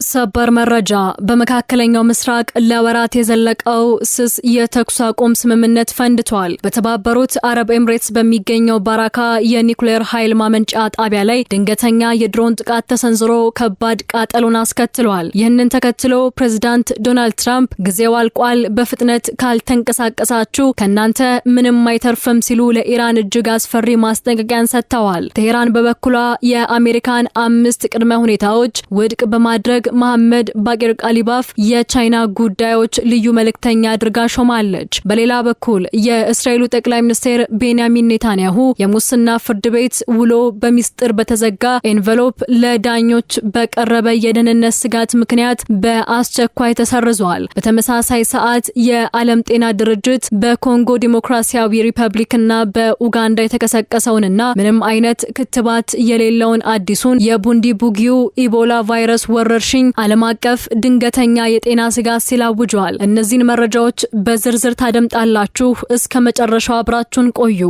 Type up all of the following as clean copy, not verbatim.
ሰበር መረጃ በመካከለኛው ምስራቅ ለወራት የዘለቀው ስስ የተኩስ አቁም ስምምነት ፈንድቷል። በተባበሩት አረብ ኤምሬትስ በሚገኘው ባራካ የኒውክሌር ኃይል ማመንጫ ጣቢያ ላይ ድንገተኛ የድሮን ጥቃት ተሰንዝሮ ከባድ ቃጠሎን አስከትሏል። ይህንን ተከትሎ ፕሬዝዳንት ዶናልድ ትራምፕ ጊዜው አልቋል፣ በፍጥነት ካልተንቀሳቀሳችሁ ከናንተ ምንም አይተርፍም ሲሉ ለኢራን እጅግ አስፈሪ ማስጠንቀቂያን ሰጥተዋል። ቴሄራን በበኩሏ የአሜሪካን 5 ቅድመ ሁኔታዎች ውድቅ በማድረግ መሐመድ ባቂር ቃሊባፍ የቻይና ጉዳዮች ልዩ መልእክተኛ አድርጋ ሾማለች። በሌላ በኩል የእስራኤሉ ጠቅላይ ሚኒስትር ቤንያሚን ኔታንያሁ የሙስና ፍርድ ቤት ውሎ በሚስጥር በተዘጋ ኤንቨሎፕ ለዳኞች በቀረበ የደህንነት ስጋት ምክንያት በአስቸኳይ ተሰርዟል። በተመሳሳይ ሰዓት የዓለም ጤና ድርጅት በኮንጎ ዲሞክራሲያዊ ሪፐብሊክና በኡጋንዳ የተቀሰቀሰውንና ምንም አይነት ክትባት የሌለውን አዲሱን የቡንዲ ቡጊው ኢቦላ ቫይረስ ወረርሽኝ ዓለም አቀፍ ድንገተኛ የጤና ስጋት ሲል አውጇል። እነዚህን መረጃዎች በዝርዝር ታደምጣላችሁ። እስከ መጨረሻው አብራችሁን ቆዩ።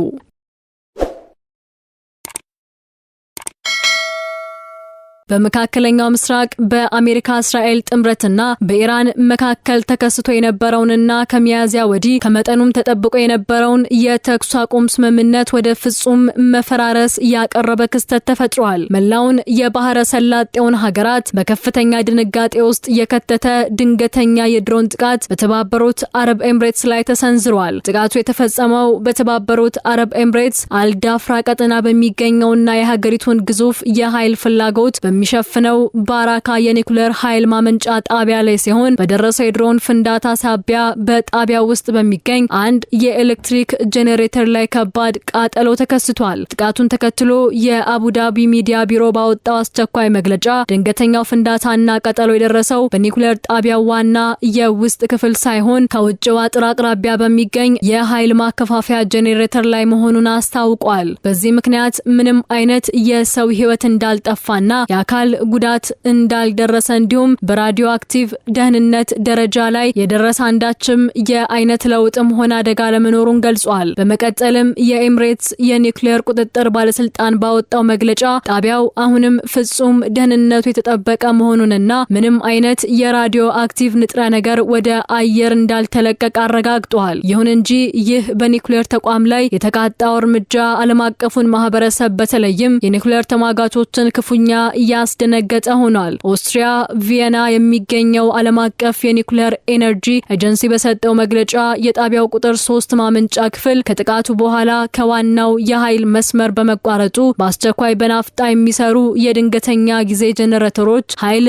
በመካከለኛው ምስራቅ በአሜሪካ እስራኤል ጥምረትና በኢራን መካከል ተከስቶ የነበረውንና ከሚያዝያ ወዲህ ከመጠኑም ተጠብቆ የነበረውን የተኩስ አቁም ስምምነት ወደ ፍጹም መፈራረስ ያቀረበ ክስተት ተፈጥሯል። መላውን የባህረ ሰላጤውን ሀገራት በከፍተኛ ድንጋጤ ውስጥ የከተተ ድንገተኛ የድሮን ጥቃት በተባበሩት አረብ ኤምሬትስ ላይ ተሰንዝሯል። ጥቃቱ የተፈጸመው በተባበሩት አረብ ኤምሬትስ አልዳፍራ ቀጠና በሚገኘውና የሀገሪቱን ግዙፍ የኃይል ፍላጎት የሚሸፍነው ባራካ የኒውክሌር ኃይል ማመንጫ ጣቢያ ላይ ሲሆን በደረሰው የድሮን ፍንዳታ ሳቢያ በጣቢያው ውስጥ በሚገኝ አንድ የኤሌክትሪክ ጄኔሬተር ላይ ከባድ ቃጠሎ ተከስቷል። ጥቃቱን ተከትሎ የአቡዳቢ ሚዲያ ቢሮ ባወጣው አስቸኳይ መግለጫ ድንገተኛው ፍንዳታና ቃጠሎ የደረሰው በኒውክሌር ጣቢያው ዋና የውስጥ ክፍል ሳይሆን ከውጭው አጥር አቅራቢያ በሚገኝ የኃይል ማከፋፈያ ጄኔሬተር ላይ መሆኑን አስታውቋል። በዚህ ምክንያት ምንም አይነት የሰው ሕይወት እንዳልጠፋና የአካል ጉዳት እንዳልደረሰ እንዲሁም በራዲዮ አክቲቭ ደህንነት ደረጃ ላይ የደረሰ አንዳችም የአይነት ለውጥም ሆነ አደጋ ለመኖሩን ገልጿል። በመቀጠልም የኤምሬትስ የኒውክሌር ቁጥጥር ባለስልጣን ባወጣው መግለጫ ጣቢያው አሁንም ፍጹም ደህንነቱ የተጠበቀ መሆኑንና ምንም አይነት የራዲዮ አክቲቭ ንጥረ ነገር ወደ አየር እንዳልተለቀቀ አረጋግጧል። ይሁን እንጂ ይህ በኒውክሌር ተቋም ላይ የተቃጣው እርምጃ ዓለም አቀፉን ማህበረሰብ በተለይም የኒውክሌር ተሟጋቾችን ክፉኛ ያስደነገጠ ሆኗል። ኦስትሪያ ቪየና የሚገኘው ዓለም አቀፍ የኒውክሌር ኤነርጂ ኤጀንሲ በሰጠው መግለጫ የጣቢያው ቁጥር 3 ማመንጫ ክፍል ከጥቃቱ በኋላ ከዋናው የኃይል መስመር በመቋረጡ በአስቸኳይ በናፍጣ የሚሰሩ የድንገተኛ ጊዜ ጄኔሬተሮች ኃይል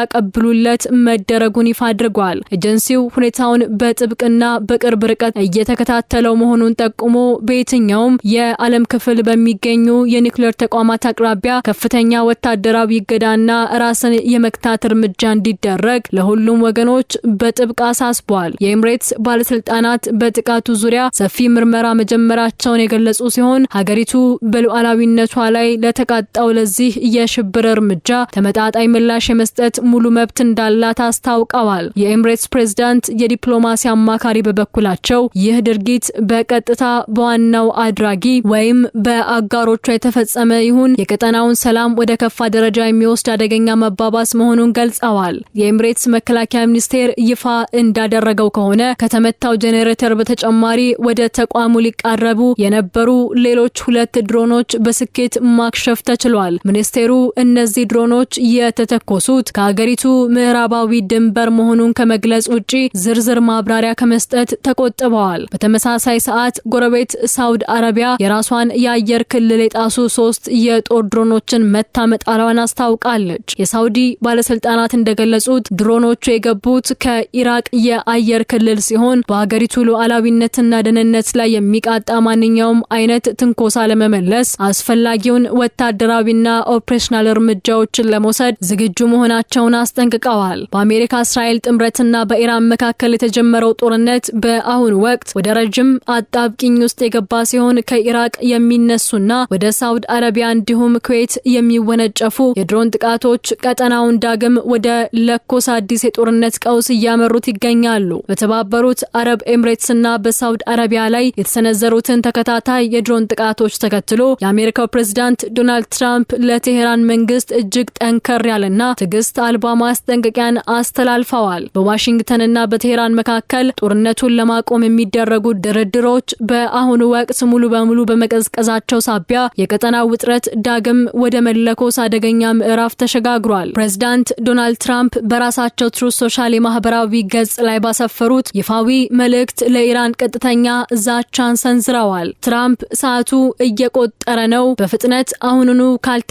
እንዲያቀብሉለት መደረጉን ይፋ አድርጓል። ኤጀንሲው ሁኔታውን በጥብቅና በቅርብ ርቀት እየተከታተለው መሆኑን ጠቁሞ በየትኛውም የዓለም ክፍል በሚገኙ የኒውክሌር ተቋማት አቅራቢያ ከፍተኛ ወታደራዊ እገዳና ራስን የመክታት እርምጃ እንዲደረግ ለሁሉም ወገኖች በጥብቅ አሳስቧል። የኤምሬትስ ባለስልጣናት በጥቃቱ ዙሪያ ሰፊ ምርመራ መጀመራቸውን የገለጹ ሲሆን ሀገሪቱ በሉዓላዊነቷ ላይ ለተቃጣው ለዚህ የሽብር እርምጃ ተመጣጣኝ ምላሽ የመስጠት ሙሉ መብት እንዳላት አስታውቀዋል። የኤምሬትስ ፕሬዝዳንት የዲፕሎማሲ አማካሪ በበኩላቸው ይህ ድርጊት በቀጥታ በዋናው አድራጊ ወይም በአጋሮቿ የተፈጸመ ይሁን የቀጠናውን ሰላም ወደ ከፋ ደረጃ የሚወስድ አደገኛ መባባስ መሆኑን ገልጸዋል። የኤምሬትስ መከላከያ ሚኒስቴር ይፋ እንዳደረገው ከሆነ ከተመታው ጄኔሬተር በተጨማሪ ወደ ተቋሙ ሊቃረቡ የነበሩ ሌሎች 2 ድሮኖች በስኬት ማክሸፍ ተችሏል። ሚኒስቴሩ እነዚህ ድሮኖች የተተኮሱት ከሀገሪቱ ምዕራባዊ ድንበር መሆኑን ከመግለጽ ውጪ ዝርዝር ማብራሪያ ከመስጠት ተቆጥበዋል። በተመሳሳይ ሰዓት ጎረቤት ሳውዲ አረቢያ የራሷን የአየር ክልል የጣሱ 3 የጦር ድሮኖችን መታመጣሏን አስታውቃለች። የሳውዲ ባለስልጣናት እንደገለጹት ድሮኖቹ የገቡት ከኢራቅ የአየር ክልል ሲሆን በሀገሪቱ ሉዓላዊነትና ደህንነት ላይ የሚቃጣ ማንኛውም አይነት ትንኮሳ ለመመለስ አስፈላጊውን ወታደራዊና ኦፕሬሽናል እርምጃዎችን ለመውሰድ ዝግጁ መሆናቸውን አስጠንቅቀዋል። በአሜሪካ እስራኤል ጥምረትና በኢራን መካከል የተጀመረው ጦርነት በአሁኑ ወቅት ወደ ረጅም አጣብቂኝ ውስጥ የገባ ሲሆን ከኢራቅ የሚነሱና ወደ ሳውዲ አረቢያ እንዲሁም ኩዌት የሚወነጨፉ የድሮን ጥቃቶች ቀጠናውን ዳግም ወደ ለኮስ አዲስ የጦርነት ቀውስ እያመሩት ይገኛሉ። በተባበሩት አረብ ኤምሬትስና በሳውዲ አረቢያ ላይ የተሰነዘሩትን ተከታታይ የድሮን ጥቃቶች ተከትሎ የአሜሪካው ፕሬዝዳንት ዶናልድ ትራምፕ ለቴሄራን መንግስት እጅግ ጠንከር ያለና ትዕግስት አልባ ማስጠንቀቂያን አስተላልፈዋል። በዋሽንግተንና በቴሄራን መካከል ጦርነቱን ለማቆም የሚደረጉ ድርድሮች በአሁኑ ወቅት ሙሉ በሙሉ በመቀዝቀዛቸው ሳቢያ የቀጠናው ውጥረት ዳግም ወደ መለኮስ አደገኛ ምዕራፍ ተሸጋግሯል። ፕሬዝዳንት ዶናልድ ትራምፕ በራሳቸው ትሩዝ ሶሻል የማህበራዊ ገጽ ላይ ባሰፈሩት ይፋዊ መልእክት ለኢራን ቀጥተኛ ዛቻን ሰንዝረዋል። ትራምፕ ሰዓቱ እየቆጠረ ነው፣ በፍጥነት አሁኑኑ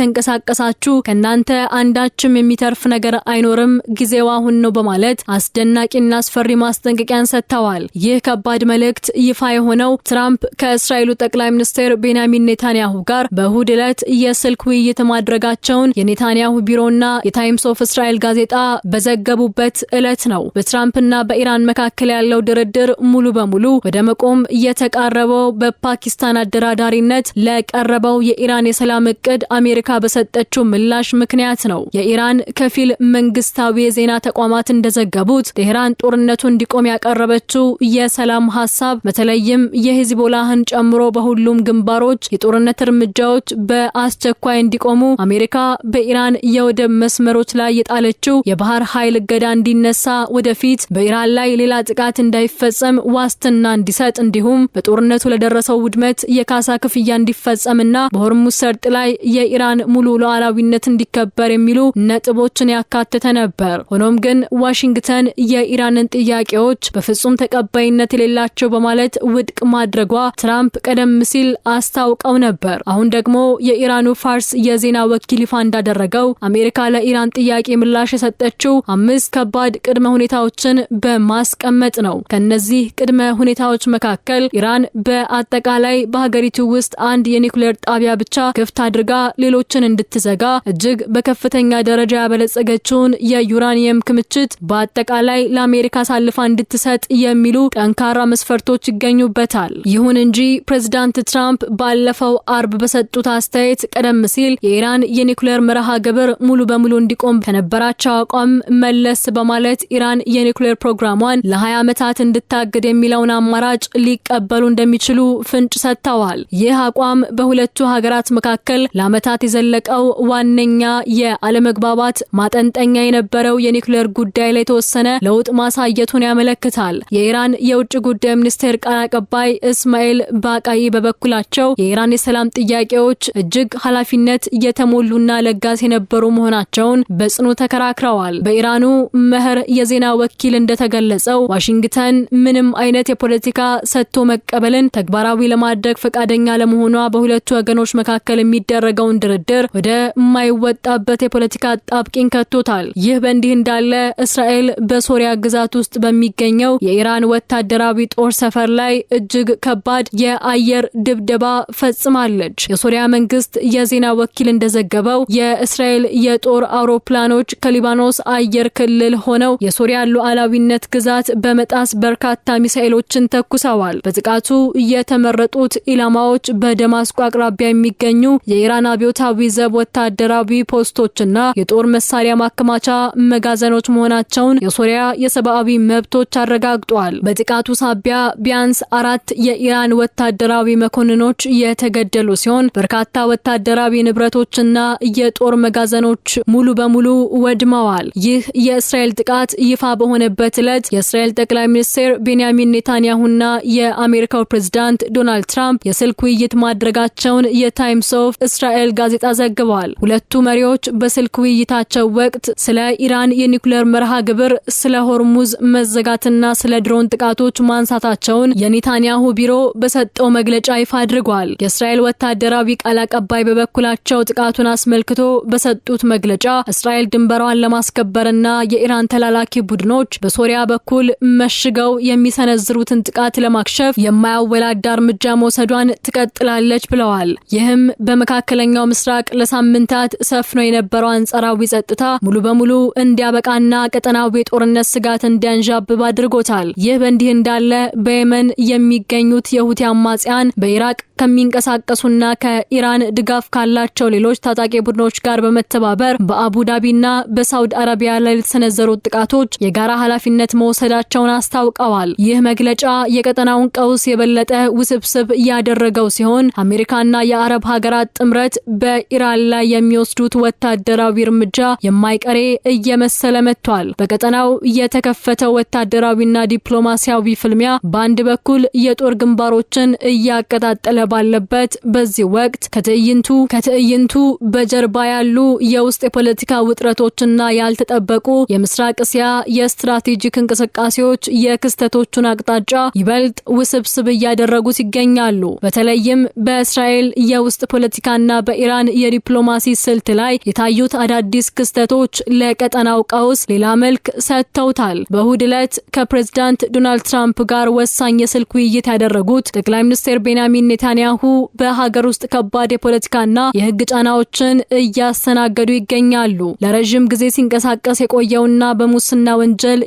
ካልተንቀሳቀሳችሁ ከናንተ አንዳችም የሚተርፍ ነገር አይኖርም፣ ጊዜው አሁን ነው በማለት አስደናቂና አስፈሪ ማስጠንቀቂያን ሰጥተዋል። ይህ ከባድ መልእክት ይፋ የሆነው ትራምፕ ከእስራኤሉ ጠቅላይ ሚኒስትር ቤንያሚን ኔታንያሁ ጋር በእሁድ ዕለት የስልክ ውይይት ማድረጋቸውን የኔታንያሁ ቢሮና የታይምስ ኦፍ እስራኤል ጋዜጣ በዘገቡበት ዕለት ነው። በትራምፕና በኢራን መካከል ያለው ድርድር ሙሉ በሙሉ ወደ መቆም እየተቃረበው በፓኪስታን አደራዳሪነት ለቀረበው የኢራን የሰላም እቅድ አሜሪካ በሰጠችው ምላሽ ምክንያት ነው። የኢራን ከፊል መንግስታዊ የዜና ተቋማት እንደዘገቡት ቴሄራን ጦርነቱ እንዲቆም ያቀረበችው የሰላም ሐሳብ በተለይም የሂዝቦላህን ጨምሮ በሁሉም ግንባሮች የጦርነት እርምጃዎች በአስቸኳይ እንዲቆሙ አሜሪካ በኢራን የወደብ መስመሮች ላይ የጣለችው የባህር ኃይል እገዳ እንዲነሳ፣ ወደፊት በኢራን ላይ ሌላ ጥቃት እንዳይፈጸም ዋስትና እንዲሰጥ፣ እንዲሁም በጦርነቱ ለደረሰው ውድመት የካሳ ክፍያ እንዲፈጸምና በሆርሙዝ ሰርጥ ላይ የኢራን ሙሉ ሉዓላዊነት እንዲከበር የሚሉ ነጥቦችን ያካተተ ነበር። ሆኖም ግን ዋሽንግተን የኢራንን ጥያቄዎች በፍጹም ተቀባይነት የሌላቸው በማለት ውድቅ ማድረጓ ትራምፕ ቀደም ሲል አስታውቀው ነበር። አሁን ደግሞ የኢራኑ ፋርስ የዜና ወኪል ይፋ እንዳደረገው አሜሪካ ለኢራን ጥያቄ ምላሽ የሰጠችው 5 ከባድ ቅድመ ሁኔታዎችን በማስቀመጥ ነው። ከነዚህ ቅድመ ሁኔታዎች መካከል ኢራን በአጠቃላይ በሀገሪቱ ውስጥ አንድ የኒውክሌር ጣቢያ ብቻ ክፍት አድርጋ ሌሎችን እንድትዘጋ፣ እጅግ በከፍተኛ ደረጃ ያበለጸገችውን የዩራኒየም ክምችት በአጠቃላይ ለአሜሪካ አሳልፋ እንድትሰጥ የሚሉ ጠንካራ መስፈርቶች ይገኙበታል። ይሁን እንጂ ፕሬዝዳንት ትራምፕ ባለፈው አርብ በሰጡት አስተያየት ቀደም ሲል የኢራን የኒውክሌር መርሃ ግብር ሙሉ በሙሉ እንዲቆም ከነበራቸው አቋም መለስ በማለት ኢራን የኒውክሌር ፕሮግራሟን ለ20 ዓመታት እንድታግድ የሚለውን አማራጭ ሊቀበሉ እንደሚችሉ ፍንጭ ሰጥተዋል። ይህ አቋም በሁለቱ ሀገራት መካከል ለዓመታት የዘለቀው ዋነኛ የአለመግባባት ማጠንጠኛ የነበረው የኒውክሌር ጉዳይ ላይ የተወሰነ ለውጥ ማሳየቱን ያመለክታል። የኢራን የውጭ ጉዳይ ሚኒስቴር ቃል አቀባይ እስማኤል ባቃይ በበኩላቸው የኢራን የሰላም ጥያቄዎች እጅግ ኃላፊነት የተሞሉና ለጋስ የነበሩ መሆናቸውን በጽኑ ተከራክረዋል። በኢራኑ መህር የዜና ወኪል እንደተገለጸው ዋሽንግተን ምንም አይነት የፖለቲካ ሰጥቶ መቀበልን ተግባራዊ ለማድረግ ፈቃደኛ ለመሆኗ በሁለቱ ወገኖች መካከል የሚደረገውን ድርድር ወደ ማይወጣበት የፖለቲካ ጣብቂኝ ከቶታል። ይህ በእንዲህ እንዳለ እስራኤል በሶሪያ ግዛት ውስጥ በሚገኘው የኢራን ወታደራዊ ጦር ሰፈር ላይ እጅግ ከባድ የአየር ድብደባ ፈጽማለች። የሶሪያ መንግስት የዜና ወኪል እንደዘገበው የእስራኤል የጦር አውሮፕላኖች ከሊባኖስ አየር ክልል ሆነው የሶሪያ ሉዓላዊነት ግዛት በመጣስ በርካታ ሚሳኤሎችን ተኩሰዋል። በጥቃቱ የተመረጡት ኢላማዎች በደማስቆ አቅራቢያ የሚገኙ የኢራን አብዮታዊ ዘብ ወታደራዊ ፖስቶችና የጦር መሳሪያ ማከማቻ መጋዘኖች መሆናቸውን የሶሪያ የሰብአዊ መብቶች አረጋግጧል። በጥቃቱ ሳቢያ ቢያንስ 4 የኢራን ወታደራዊ መኮንኖች የተገደሉ ሲሆን በርካታ ወታደራዊ ንብረቶችና የጦር መጋዘኖች ሙሉ በሙሉ ወድመዋል። ይህ የእስራኤል ጥቃት ይፋ በሆነበት ዕለት የእስራኤል ጠቅላይ ሚኒስትር ቤንያሚን ኔታንያሁና የአሜሪካው ፕሬዝዳንት ዶናልድ ትራምፕ የስልክ ውይይት ማድረጋቸውን የታይምስ ኦፍ እስራኤል ጋዜጣ ዘግቧል። ሁለቱ መሪዎች በስልክ ውይይታቸው ወቅት ስለ ኢራን የኒውክሌር መርሃ ግብር፣ ስለ ሆርሙዝ መዘጋትና ስለ ድሮን ጥቃቶች ማንሳታቸውን የኔታንያሁ ቢሮ በሰጠው መግለጫ ይፋ አድርጓል። የእስራኤል ወታደራዊ ቃል አቀባይ በበኩላቸው ጥቃቱን አስመልክቶ በሰጡት መግለጫ እስራኤል ድንበሯን ለማስከበርና የኢራን ተላላኪ ቡድኖች በሶሪያ በኩል መሽገው የሚሰነዝሩትን ጥቃት ለማክሸፍ የማያወላዳ እርምጃ መውሰዷን ትቀጥላለች ብለዋል። ይህም በመካከለኛው ምስራቅ ለሳምንታት ሰፍኖ የነበረው አንጻራዊ ጸጥታ ሙሉ በሙሉ እንዲያበቃና ቀጠናዊ የጦርነት ስጋት እንዲያንዣብብ አድርጎታል። ይህ በእንዲህ እንዳለ በየመን የሚገኙት የሁቲ አማጽያን በኢራቅ ከሚንቀሳቀሱና ከኢራን ድጋፍ ካላቸው ሌሎች ታጣቂ ቡድኖች ጋር በመተባበር በአቡዳቢና በሳውዲ አረቢያ ላይ ለተሰነዘሩት ጥቃቶች የጋራ ኃላፊነት መውሰዳቸውን አስታውቀዋል። ይህ መግለጫ የቀጠናውን ቀውስ የበለጠ ውስብስብ ያደረገው ሲሆን አሜሪካና የአረብ ሀገራት ጥምረት በኢራን ላይ የሚወስዱት ወታደራዊ እርምጃ የማይቀሬ እየመሰለ መጥቷል። በቀጠናው የተከፈተው ወታደራዊና ዲፕሎማሲያዊ ፍልሚያ በአንድ በኩል የጦር ግንባሮችን እያቀጣጠለ ባለበት በዚህ ወቅት ከትዕይንቱ በጀርባ ያሉ የውስጥ የፖለቲካ ውጥረቶችና ያልተጠበቁ የምስራቅ እስያ የስትራቴጂክ እንቅስቃሴዎች የክስተቶቹን አቅጣጫ ይበልጥ ውስብስብ እያደረጉት ይገኛሉ። በተለይም በእስራኤል የውስጥ ፖለቲካና በኢራን የዲፕሎማሲ ስልት ላይ የታዩት አዳዲስ ክስተቶች ለቀጠናው ቀውስ ሌላ መልክ ሰጥተውታል። በእሁድ ዕለት ከፕሬዝዳንት ዶናልድ ትራምፕ ጋር ወሳኝ የስልክ ውይይት ያደረጉት ጠቅላይ ሚኒስትር ቤንያሚን ኔታንያሁ በሀገር ውስጥ ከባድ የፖለቲካና የሕግ ጫናዎችን እያስተናገዱ ይገኛሉ። ለረጅም ጊዜ ሲንቀሳቀስ የቆየውና በሙስና ወንጀል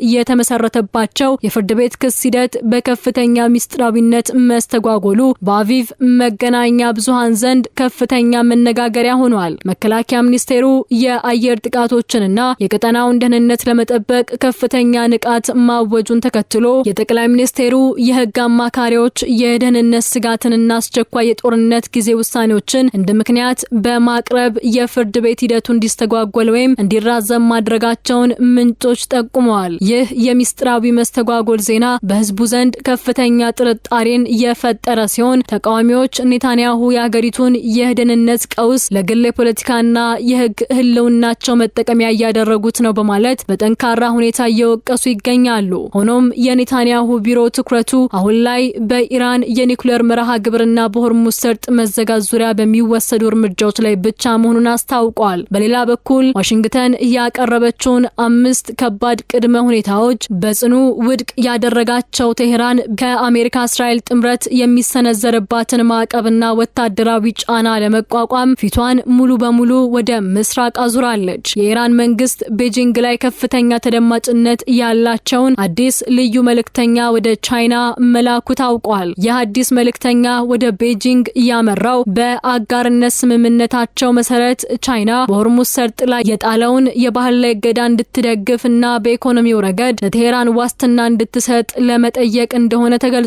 የተመሰረተባቸው የፍርድ ቤት ክስ ሂደት በከፍተኛ ሚስጥራዊነት መስተጓጎሉ በአቪቭ መገናኛ ብዙሃን ዘንድ ከፍተኛ መነጋገሪያ ሆኗል። መከላከያ ሚኒስቴሩ የአየር ጥቃቶችንና የቀጠናውን ደህንነት ለመጠበቅ ከፍተኛ ንቃት ማወጁን ተከትሎ የጠቅላይ ሚኒስቴሩ የህግ አማካሪዎች የደህንነት ስጋትንና አስቸኳይ የጦርነት ጊዜ ውሳኔዎችን እንደ ምክንያት በማቅረብ የፍርድ ቤት ሂደቱ እንዲስተጓጎል ወይም እንዲራዘም ማድረጋቸውን ምንጮች ጠቁመዋል። ይህ የሚስጥራዊ መስተጓጎል ዜና በህዝቡ ዘንድ ከፍተኛ ጥርጣሬን የፈጠረ ሲሆን ተቃዋሚዎች ኔታንያሁ የሀገሪቱን የደህንነት ቀውስ ለግል የፖለቲካና የህግ ህልውናቸው መጠቀሚያ እያደረጉት ነው በማለት በጠንካራ ሁኔታ እየወቀሱ ይገኛሉ። ሆኖም የኔታንያሁ ቢሮ ትኩረቱ አሁን ላይ በኢራን የኒውክሌር መርሃ ግብርና በሆርሙዝ ሰርጥ መዘጋት ዙሪያ በሚወሰዱ እርምጃዎች ላይ ብቻ መሆኑን አስታውቋል። በሌላ በኩል ዋሽንግተን ያቀረበችውን 5 ከባድ ቅድመ ሁኔታዎች በጽኑ ውድቅ ያደረጋቸው ቴህራን ከአሜሪካ እስራኤል ጥምረት የሚሰነዘርባትን ማዕቀብና ወታደራዊ ጫና ለመቋቋም ፊቷን ሙሉ በሙሉ ወደ ምስራቅ አዙራለች። የኢራን መንግስት ቤጂንግ ላይ ከፍተኛ ተደማጭነት ያላቸውን አዲስ ልዩ መልእክተኛ ወደ ቻይና መላኩ ታውቋል። ይህ አዲስ መልእክተኛ ወደ ቤጂንግ ያመራው በአጋርነት ስምምነታቸው መሰረት ቻይና በሆርሙዝ ሰርጥ ላይ የጣለውን የባህር ላይ እገዳ እንድትደግፍና በኢኮኖሚው ረገድ ለቴህራን ዋስትና እንድትሰጥ ለመጠየቅ እንደሆነ ተገልጿል።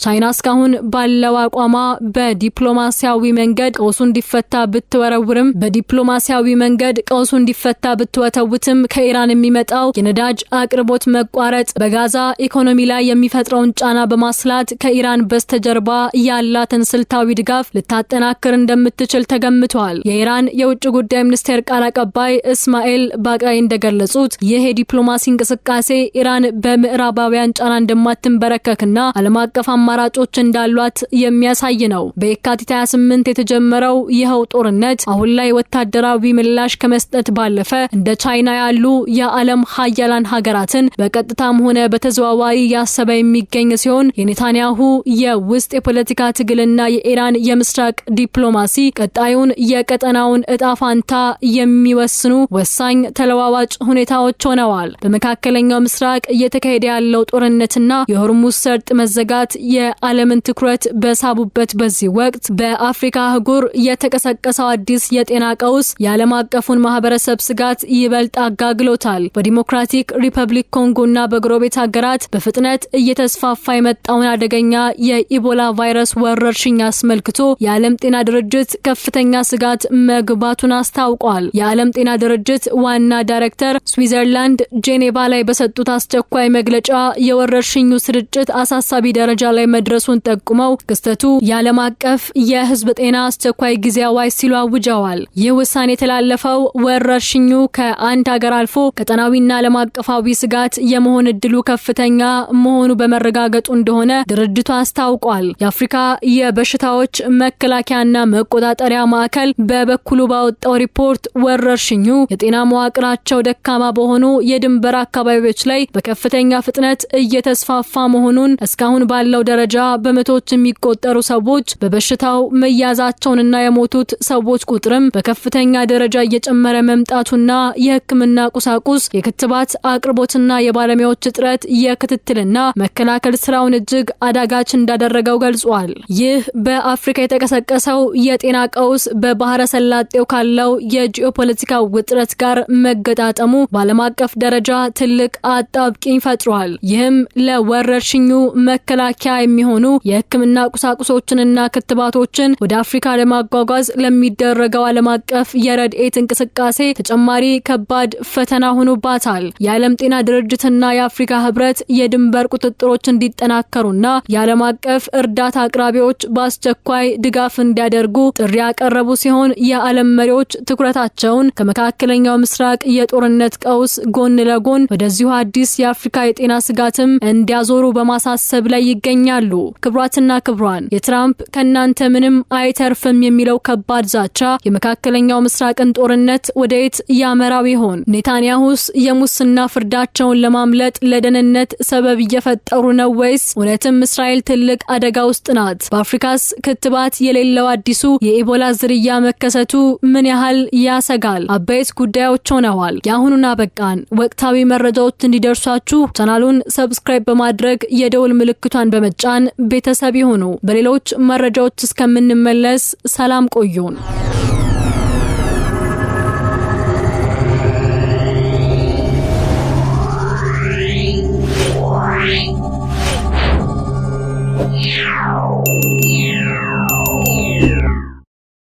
ቻይና እስካሁን ባለው አቋሟ በዲፕሎማሲያዊ መንገድ ቀውሱ እንዲፈታ ብትወተውትም ከኢራን የሚመጣው የነዳጅ አቅርቦት መቋረጥ በጋዛ ኢኮኖሚ ላይ የሚፈጥረውን ጫና በማስላት ከኢራን በስተጀርባ ያላትን ስልታዊ ድጋፍ ልታጠናክር እንደምትችል ተገምቷል። የኢራን የውጭ ጉዳይ ሚኒስቴር ቃል አቀባይ እስማኤል ባቃይ እንደገለጹት ይህ የዲፕሎማሲ እንቅስቃሴ ኢራን በምዕራባውያን ጫና እንደማትንበረከክና ዓለም አቀፍ አማራጮች እንዳሏት የሚያሳይ ነው። በየካቲት 28 የተጀመረው ይኸው ጦርነት አሁን ላይ ወታደራዊ ምላሽ ከመስጠት ባለፈ እንደ ቻይና ያሉ የዓለም ሀያላን ሀገራትን በቀጥታም ሆነ በተዘዋዋሪ ያሰበ የሚገኝ ሲሆን የኔታንያሁ የውስጥ የፖለቲካ ትግልና የኢራን የምስራቅ ዲፕሎማሲ ቀጣዩን የቀጠናውን እጣ ፋንታ የሚወስኑ ወሳኝ ተለዋዋጭ ሁኔታዎች ሆነዋል። በመካከለኛው ምስራቅ እየተካሄደ ያለው ጦርነትና የሆርሙዝ ሰርጥ መዘጋት የዓለምን ትኩረት በሳቡበት በዚህ ወቅት በአፍሪካ አህጉር የተቀሰቀሰው አዲስ የጤና ቀውስ የዓለም አቀፉን ማህበረሰብ ስጋት ይበልጥ አጋግሎታል። በዲሞክራቲክ ሪፐብሊክ ኮንጎና በጎረቤት ሀገራት በፍጥነት እየተስፋፋ የመጣውን አደገኛ የኢቦላ ቫይረስ ወረርሽኝ አስመልክቶ የዓለም ጤና ድርጅት ከፍተኛ ስጋት መግባቱን አስታውቋል። የዓለም ጤና ድርጅት ዋና ዳይሬክተር ስዊዘርላንድ ጄኔቫ ላይ በሰጡት አስቸኳይ መግለጫ የወረርሽኙ ስርጭት አሳሳቢ ደረጃ ላይ መድረሱን ጠቁመው ክስተቱ የዓለም አቀፍ የህዝብ ጤና አስቸኳይ ጊዜ አዋጅ ሲሉ አውጀዋል። ይህ ውሳኔ የተላለፈው ወረርሽኙ ከአንድ ሀገር አልፎ ቀጠናዊና ዓለም አቀፋዊ ስጋት የመሆን እድሉ ከፍተኛ መሆኑ በመረጋገጡ እንደሆነ ድርጅቱ አስታውቋል። የአፍሪካ የበሽታዎች መከላከያና መቆጣጠሪያ ማዕከል በበኩሉ ባወጣው ሪፖርት ወረርሽኙ የጤና መዋቅራቸው ደካማ በሆኑ የድንበር አካባቢዎች ላይ በከፍተኛ ፍጥነት እየተስፋፋ መሆኑን፣ እስካሁን ባለው ደረጃ በመቶዎች የሚቆጠሩ ሰዎች በበሽታው መያዛቸውንና የሞቱት ሰዎች ቁጥርም በከፍተኛ ደረጃ እየጨመረ መምጣቱና የሕክምና ቁሳቁስ፣ የክትባት አቅርቦትና የባለሙያዎች እጥረት የክትትልና መከላከል ስራውን እጅግ አዳጋች እንዳደረገው ገልጿል። ይህ ይህ በአፍሪካ የተቀሰቀሰው የጤና ቀውስ በባህረ ሰላጤው ካለው የጂኦፖለቲካ ውጥረት ጋር መገጣጠሙ በዓለም አቀፍ ደረጃ ትልቅ አጣብቂኝ ፈጥሯል። ይህም ለወረርሽኙ መከላከያ የሚሆኑ የሕክምና ቁሳቁሶችንና ክትባቶችን ወደ አፍሪካ ለማጓጓዝ ለሚደረገው ዓለም አቀፍ የረድኤት እንቅስቃሴ ተጨማሪ ከባድ ፈተና ሆኖባታል። የዓለም ጤና ድርጅትና የአፍሪካ ህብረት የድንበር ቁጥጥሮች እንዲጠናከሩና የዓለም አቀፍ እርዳታ አቅራቢዎች በአስቸኳይ ድጋፍ እንዲያደርጉ ጥሪ ያቀረቡ ሲሆን የዓለም መሪዎች ትኩረታቸውን ከመካከለኛው ምስራቅ የጦርነት ቀውስ ጎን ለጎን ወደዚሁ አዲስ የአፍሪካ የጤና ስጋትም እንዲያዞሩ በማሳሰብ ላይ ይገኛሉ። ክብሯትና ክብሯን የትራምፕ ከናንተ ምንም አይተርፍም የሚለው ከባድ ዛቻ የመካከለኛው ምስራቅን ጦርነት ወደየት ያመራው ይሆን? ኔታንያሁስ የሙስና ፍርዳቸውን ለማምለጥ ለደህንነት ሰበብ እየፈጠሩ ነው ወይስ እውነትም እስራኤል ትልቅ አደጋ ውስጥ ናት? በአፍሪካስ ክትባት የሌለው አዲሱ የኢቦላ ዝርያ መከሰቱ ምን ያህል ያሰጋል? አበይት ጉዳዮች ሆነዋል። የአሁኑን አበቃን። ወቅታዊ መረጃዎች እንዲደርሷችሁ ቻናሉን ሰብስክራይብ በማድረግ የደውል ምልክቷን በመጫን ቤተሰብ ይሁኑ። በሌሎች መረጃዎች እስከምንመለስ ሰላም ቆዩን። Yeah.